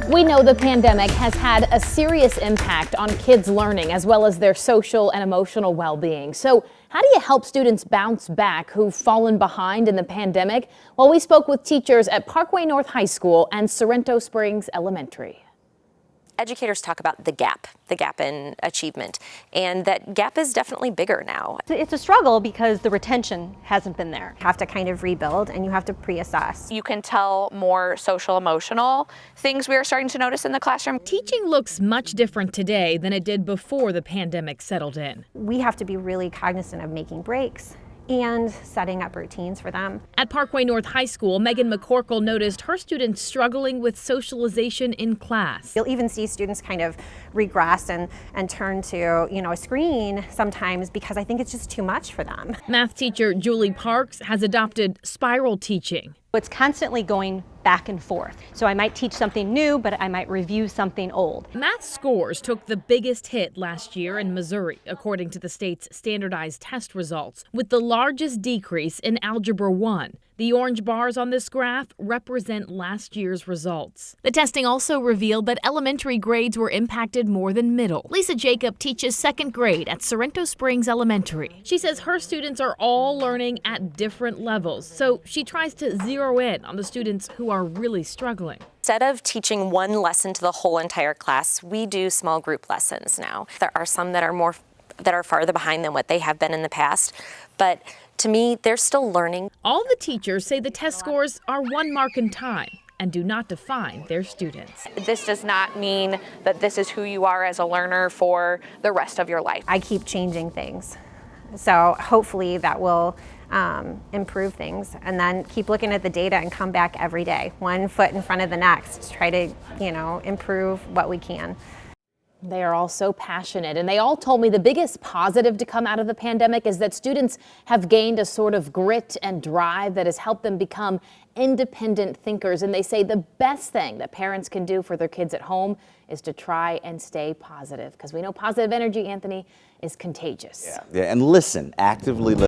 We know the pandemic has had a serious impact on kids' learning as well as their social and emotional well-being. So how do you help students bounce back who've fallen behind in the pandemic? Well, we spoke with teachers at Parkway North High School and Sorrento Springs Elementary. Educators talk about the gap in achievement, and that gap is definitely bigger now. It's a struggle because the retention hasn't been there. You have to kind of rebuild and you have to pre-assess. You can tell more social emotional things we are starting to notice in the classroom. Teaching looks much different today than it did before the pandemic settled in. We have to be really cognizant of making breaks and setting up routines for them. At Parkway North High School, Megan McCorkle noticed her students struggling with socialization in class. You'll even see students kind of regress and turn to, a screen sometimes because I think it's just too much for them. Math teacher Julie Parks has adopted spiral teaching. It's constantly going back and forth. So I might teach something new, but I might review something old. Math scores took the biggest hit last year in Missouri, according to the state's standardized test results, with the largest decrease in Algebra 1. The orange bars on this graph represent last year's results. The testing also revealed that elementary grades were impacted more than middle. Lisa Jacob teaches second grade at Sorrento Springs Elementary. She says her students are all learning at different levels, so she tries to zero in on the students who are really struggling. Instead of teaching one lesson to the whole entire class, we do small group lessons now. There are some that are farther behind than what they have been in the past, but to me, they're still learning. All the teachers say the test scores are 1 mark in time and do not define their students. This does not mean that this is who you are as a learner for the rest of your life. I keep changing things. So hopefully that will improve things, and then keep looking at the data and come back every day, 1 foot in front of the next, try to, improve what we can. They are all so passionate, and they all told me the biggest positive to come out of the pandemic is that students have gained a sort of grit and drive that has helped them become independent thinkers. And they say the best thing that parents can do for their kids at home is to try and stay positive, because we know positive energy, Anthony, is contagious. Yeah, and listen, actively listen.